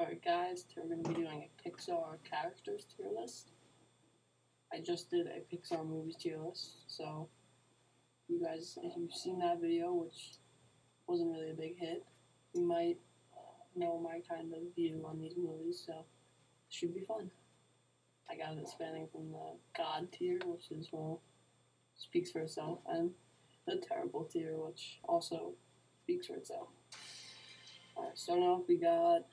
Alright guys, we're going to be doing a Pixar characters tier list. I just did a Pixar movies tier list, so you guys, if you've seen that video, which wasn't really a big hit, you might know my kind of view on these movies, so it should be fun. I got it spanning from the God tier, which is, well, speaks for itself, and the terrible tier, which also speaks for itself. Alright, starting off, we got,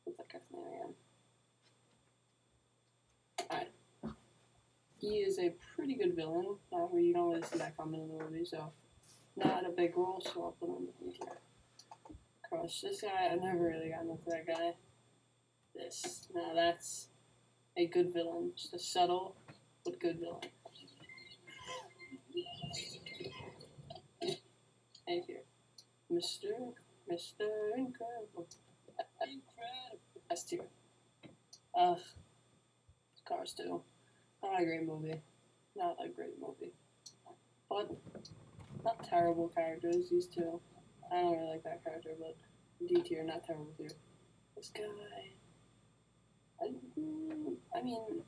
what's that guy's name again? Alright. He is a pretty good villain. You don't really see that coming in the movie, so not a big role, so I'll put him in the B tier. Crush. This guy, I never really got into that guy. Now that's a good villain. Just a subtle, but good villain. A tier. Mr. Incredible. S tier. Cars 2. Not a great movie. Not a great movie. But not terrible characters, these two. I don't really like that character, but D tier, not terrible tier. This guy. I mean,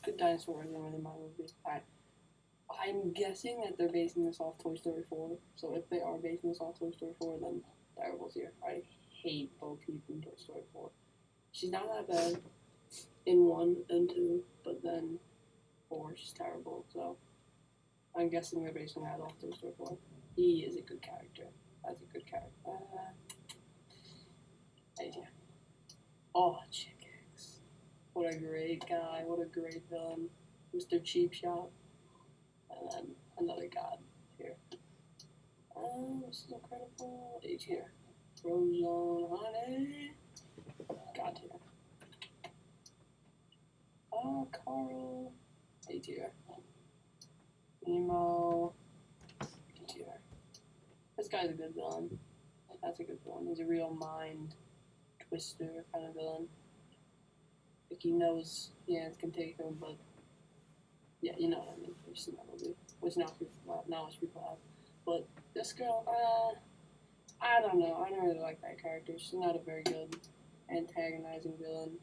good dinosaurs isn't really my movie. I'm guessing that they're basing this off Toy Story 4. So if they are basing this off Toy Story 4, then terrible tier. I hate Bo Peep in Toy Story 4. She's not that bad in 1 and 2, but then 4, she's terrible. So I'm guessing they're basing that off Toy Story 4. He is a good character. That's a good character. Yeah. Oh, Chick X. What a great guy. What a great villain. Mr. Cheap Shot. And then another god here. This is incredible. A tier. Frozone Honey. God tier. Carl. A tier. Nemo. B tier. This guy's a good villain. That's a good villain. He's a real mind twister kind of villain. Like he knows the ants can take him, but yeah, you know what I mean. You've seen that movie. Which now most people have. But this girl, I don't know. I don't really like that character. She's not a very good antagonizing villain.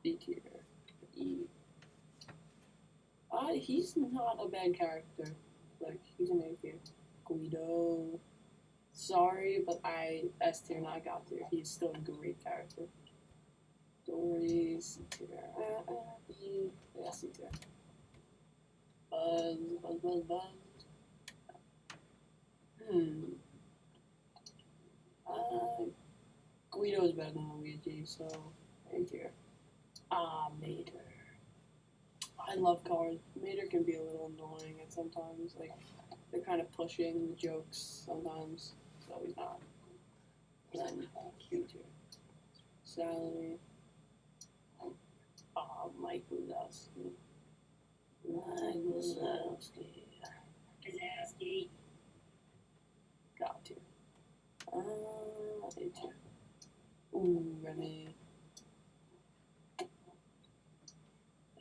B tier. E. He's not a bad character. Like, he's an A tier. Guido. Sorry, but S tier, not God tier. He's still a great character. Dory, C tier. E. Yeah, C tier. Buzz. Guido's better than Luigi, so A tier. Mater. I love Cars. Mater can be a little annoying at sometimes. Like, they're kind of pushing the jokes sometimes, so he's not. Then Q tier. Sally. Mike Wazowski. God tier. A tier. Ooh, Remy.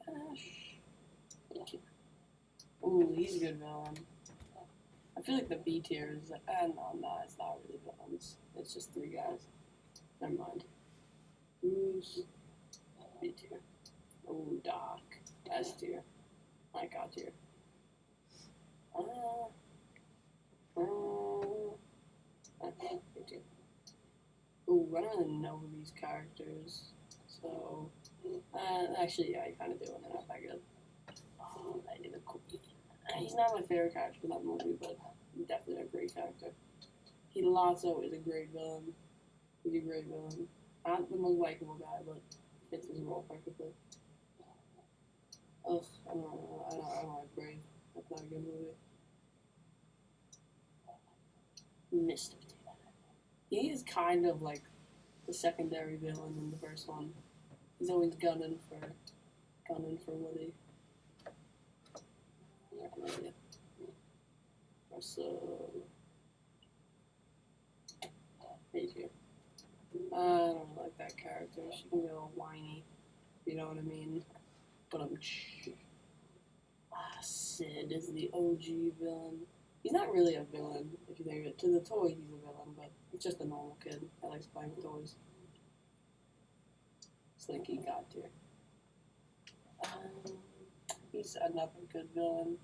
Ash. A tier. Ooh, he's a good villain. I feel like the B tier is like, no, it's not really villains. It's just 3 guys. Never mind. Bruce. B tier. Ooh, Doc. S tier. My God tier. B tier. Ooh, I don't really know these characters. So, actually, yeah, you kind of do, and they're not that good. I did a cookie. He's not my favorite character in that movie, but he's definitely a great character. Lotso is a great villain. He's a great villain. Not the most likable guy, but fits his role perfectly. Ugh, I don't like Brave. That's not a good movie. Mr. Potato. He is kind of like the secondary villain in the first one. He's always gunning for Woody. Yeah. So, A tier. I don't like that character. She can be a little whiny, you know what I mean? But Sid is the OG villain. He's not really a villain, if you think of it. To the toy, he's a villain, but he's just a normal kid that likes playing with toys. Slinky God tier. He's another good villain.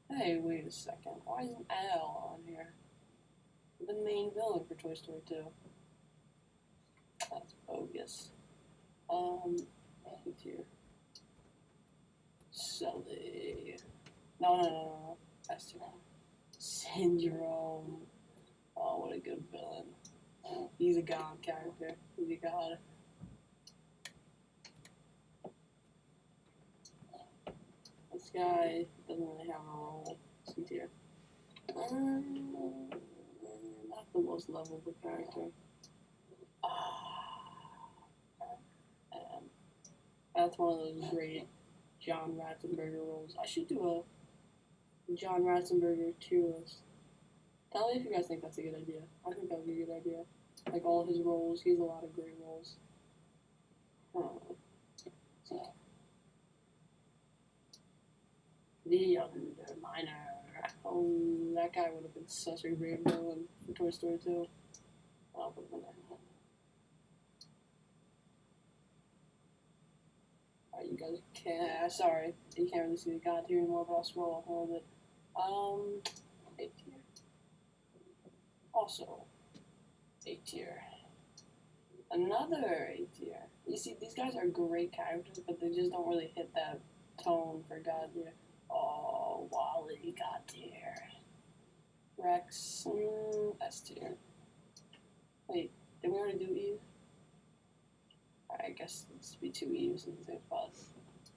Hey, wait a second. Why isn't Al on here? The main villain for Toy Story 2. That's bogus. Tier. Sully. No. That's too wrong. Syndrome. Oh, what a good villain. He's a god character. He's a god. This guy doesn't really have a role. C tier. Not the most lovable character. That's one of those great John Ratzenberger roles. I should do a John Ratzenberger tier list. Tell me if you guys think that's a good idea. I think that would be a good idea. Like all his roles, he has a lot of great roles. The Underminer. Oh, that guy would have been such a great villain for Toy Story 2. I'll put him in there. Alright, you guys can't. Sorry, you can't really see the God tier anymore, but I'll scroll up a little bit. A tier. Also, A tier. Another A tier. You see, these guys are great characters, but they just don't really hit that tone for God tier. Oh, Wally, God tier. Rex, S tier. Wait, did we already do Eve? I guess it's be two Eves in the same spot.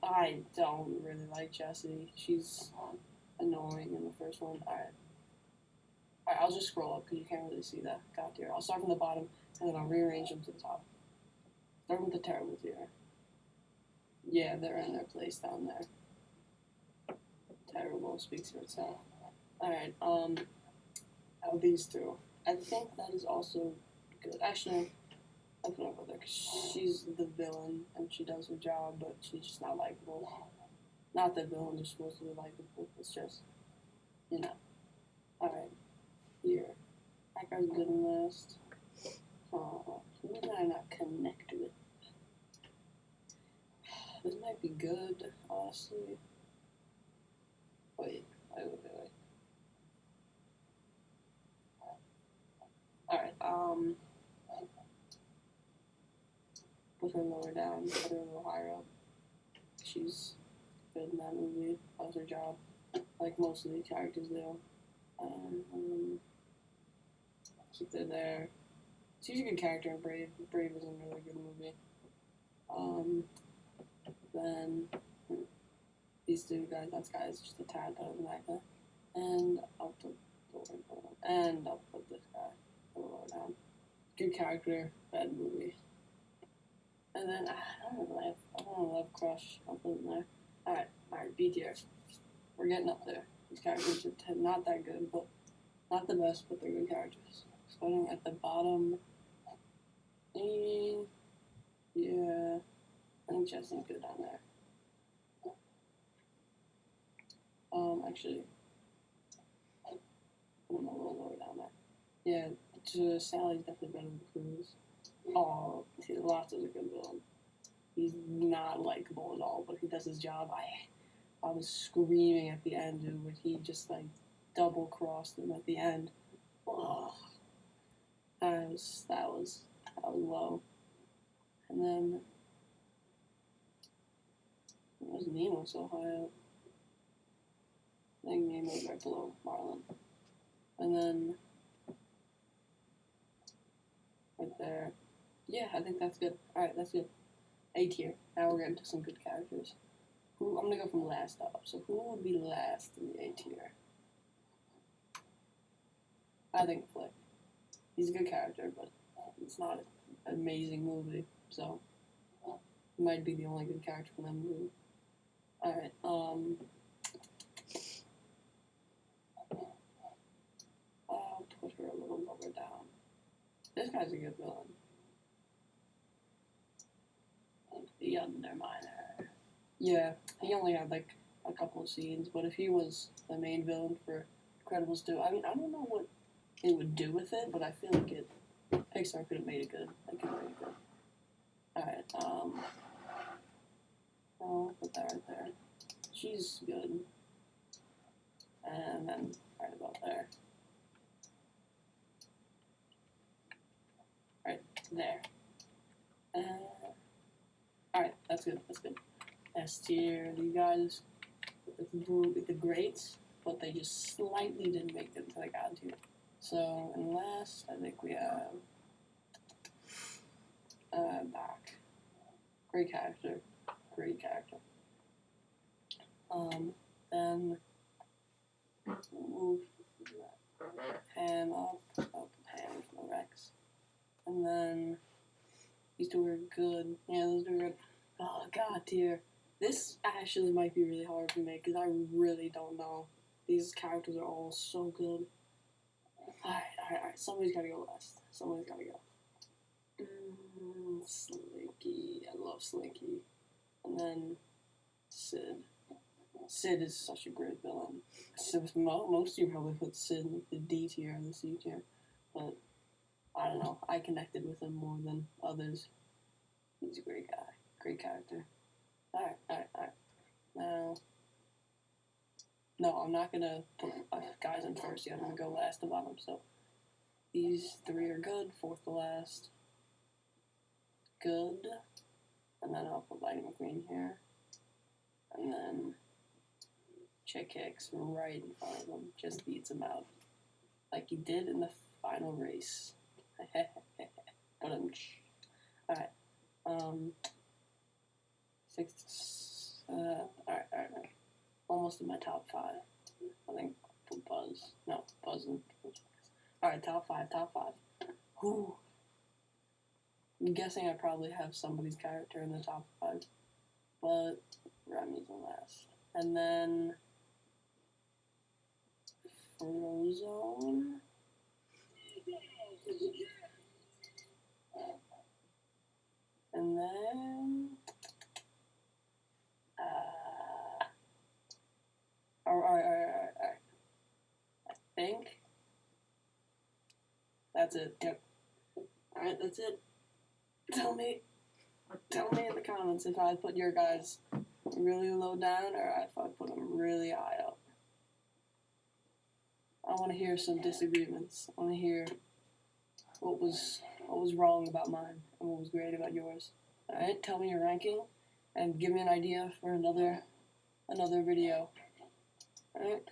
I don't really like Jessie. She's annoying in the first one. Alright, I'll just scroll up because you can't really see that God tier. I'll start from the bottom and then I'll rearrange them to the top. Start with the terrible tier. Yeah, they're in their place down there. Terrible speaks for itself. Alright, out of these two, I think that is also good. Actually, I'll put up with her because she's the villain and she does her job, but she's just not likable. Not that villains are supposed to be likable, it's just, you know. Alright, here. That guy's good in list. Oh, who did I not connect with? This might be good, honestly. Wait. Alright, put her lower down, put her a little higher up. She's good in that movie. That was her job. Like most of the characters do. Keep her there. She's a good character in Brave. Brave is a really good movie. Then these two guys, that guy's just a tad better than that guy. And I'll put this guy a little lower down. Good character, bad movie. And then I don't know, Love Crush. I'll put it in there. Alright, B tier. We're getting up there. These characters are not that good, but not the best, but they're good characters. Starting at the bottom. Yeah, I think Jessie's good on there. Actually, put him a little lower down there. Yeah, Sally's definitely better than Cruz. Oh, Lots is a good villain. He's not likable at all, but he does his job. I was screaming at the end, dude, when he just like double crossed him at the end. Oh, that was low. And then why was Nemo so high up? I think Nemo's right below Marlin. And then right there. Yeah, I think that's good. Alright, that's good. A tier. Now we're getting to some good characters. I'm gonna go from last up. So who would be last in the A tier? I think Flick. He's a good character, but it's not an amazing movie, so he might be the only good character from that movie. Alright, I'll put her a little lower down. This guy's a good villain. The Underminer. Yeah, he only had like a couple of scenes, but if he was the main villain for Incredibles 2. I mean, I don't know what it would do with it, but I feel like Pixar could have made it good. They could have made it good. Alright, I'll put that right there. She's good. And then right about there. Right there. Alright, that's good, that's good. S tier, you guys with the greats, but they just slightly didn't make it to the God tier. So, and last, I think we have Doc. Great character. Great character. Then move Pam up. Oh, Pam with no Rex. And then these two are good. Yeah, those are good. Oh, God tier. This actually might be really hard to make because I really don't know. These characters are all so good. Alright. Somebody's gotta go last. Somebody's gotta go. Slinky. I love Slinky. And then Sid. Sid is such a great villain. So most of you probably put Sid in the D tier and the C tier. But I don't know. I connected with him more than others. He's a great guy. Great character. Alright. Now, no, I'm not gonna put guys in first yet. I'm gonna go last to bottom. So these three are good. Fourth to last. Good. And then I'll put Lightning McQueen here. And then Chick Hicks right in front of him. Just beats him out. Like he did in the final race. But alright. Alright. Almost in my top 5. I think put Buzz. No, Buzz and alright, top 5. Who? I'm guessing I probably have somebody's character in the top 5. But Remy's the last. And then Frozone. And then alright. I think that's it. Yep. Alright, that's it. Tell me in the comments if I put your guys really low down or if I put them really high up. I want to hear some disagreements. I want to hear what was wrong about mine and what was great about yours. Alright, tell me your ranking and give me an idea for another video. Alright?